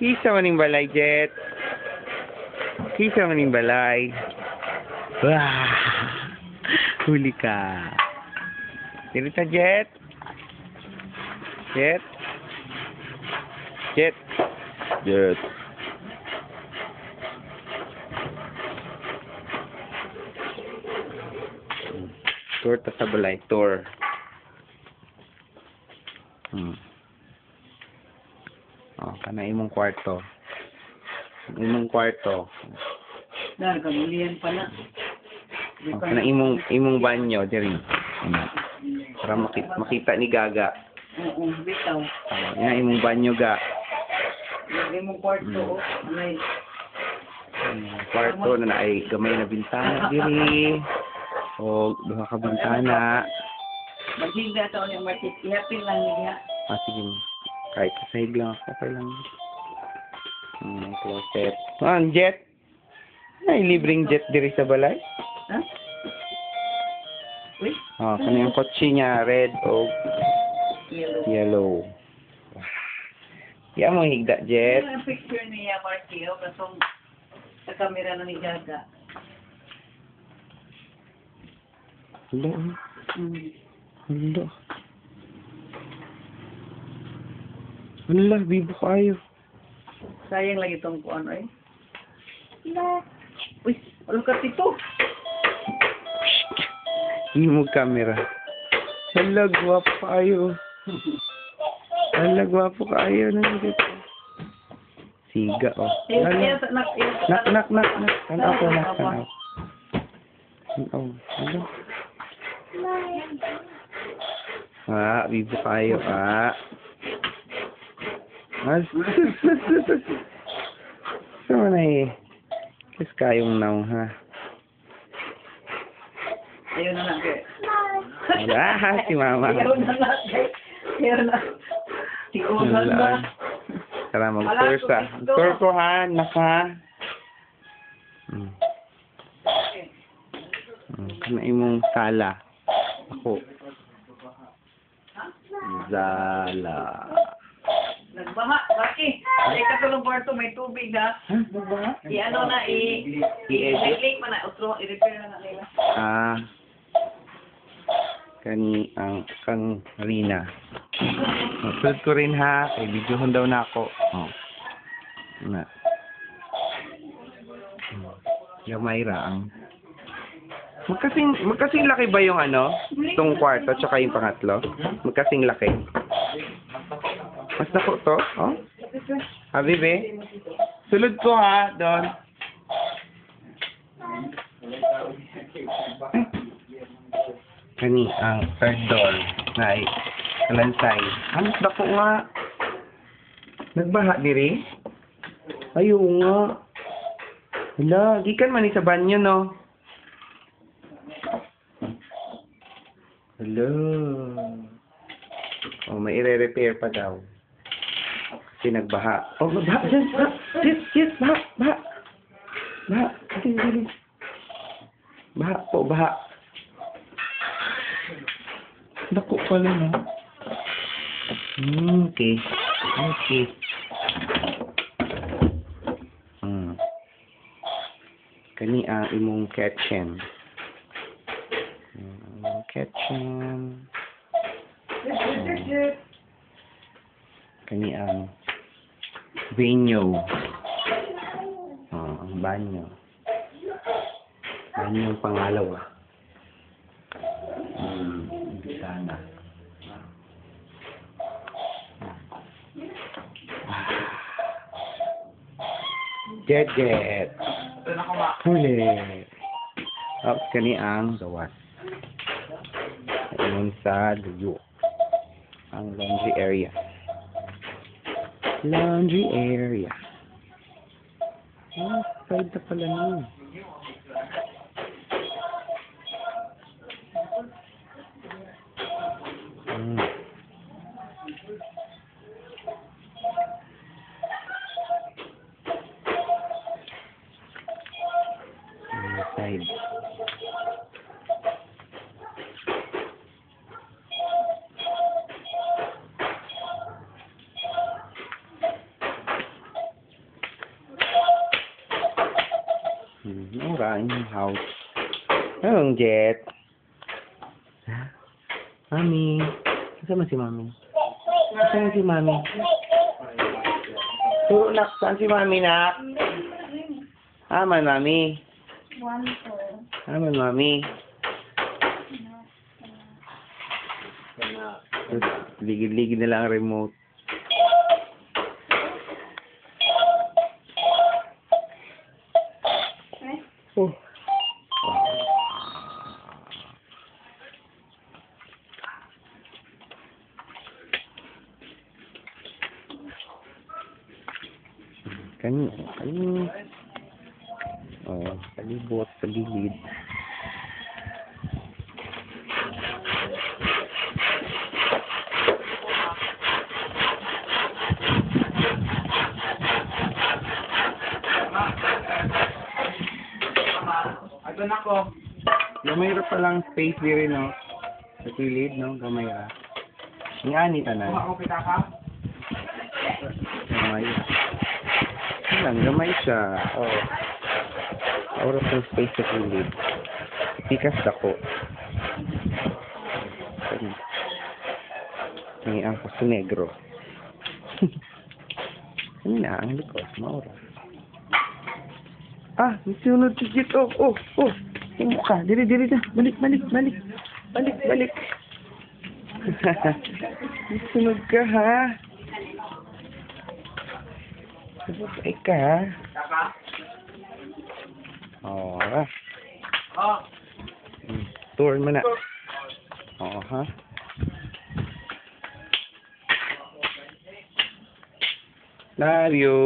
Kisa maning balay, Jet. Kisa maning balay. Wah! Huli ka. Dito ka, Jet. Jet. Jet. Jet. Tour ta sa balay. Tour. Oh, kana imong kwarto. Imong kwarto. Dar kamulian pala. Oh, kana imong banyo diri. Para makita ni Gaga. Oo, bitaw. Oh, yan imong banyo ga. Yung mong kwarto, may Kwarto na ay gamay na bintana diri. O duha ka bintana. maghiga sa unyang market. Ihapin lang niya. Sige. Kahit sahig lang ako, okay lang. Closet. Ang jet. Ay, libreng jet diri sa balay. Ha? Uy? Oh, kaniyang kotse niya, red o yellow. Yan mo higda, jet. Ang picture niya, Markio, kasong sa camera na ni Gaga. Hello. Hello. Ano lang, bibo kayo. Sayang lagi itong kuan, ay. Uy, wala ka tito. Hindi mo camera. Hala, gwapo kayo. Hala, gwapo kayo. Nandito. Siga, oh. Nak. Tanaw ko, nak. Tanaw. Hala. Bibo kayo, Sama na eh. Kiss kayong now, ha? Ayaw na natin. Si mama. Ayaw na natin. Ayaw na. Tikuhan na. Tara, mag-tour sa. Tour ko, ha? Naka. Kana imong sala. Ako. Zala. Nagbaha, Baki. Ay, katulong kwarto, may tubig na. Nagbaha? I-ano na, i-link mo na. Utro, i-repair na nila. Kani ang kang Rina. Sulod ko rin ha. Kay videohon daw na ako. Na. Yung Mayra ang magkasing laki ba yung itong kwarto tsaka yung pangatlo? Magkasing laki. Mas nako to? Oh? Habibe? Sulod ko ha, doon. Kani ang third door na ay kalansay. Ang dako nga. Nagbaha diri? Ayaw nga. Hala, gikan man sa banyo, no? Hello. Oh, may i-repair pa daw. Kasi nagbaha. Oh, baha dyan. Yes, baha. Dali. Baha po, baha. Dako pala, no? Okay. Kani ang imong kitchen. Kani ang banyo. Ang banyo. Banyo yung pangalawa. Sana. Jet. Huli. Kani ang gawas. Ayun sa duyo. Ang laundry area. Side na pala nun. Side. Mura yung house. Anong jet? Ha? Mami. Saan si Mami? Saan si Mami? Turo nak, saan si Mami nak? Aman Mami. Aman Mami. Ligid-ligid na lang ang remote. Oh. Kanino? Oh, palibot, paligid. Ito na ko. Gamay ra pa lang space diri no. Sa kilid no, gamay ra. Ngani tanan. Ako pitaka. Gamay. Lang gamay siya. Oh. Oras ng space sa kilid. Pikas dako. May ang paso negro. Ano na ang likod, maura. Ah, sunod si Jit. Oh. Yung mukha. Dili na. Balik. Balik. Sunod ka, ha? Sunod ka, ha? Taka. Oh, Oh. Tour mo na. Oh, ha? Love you.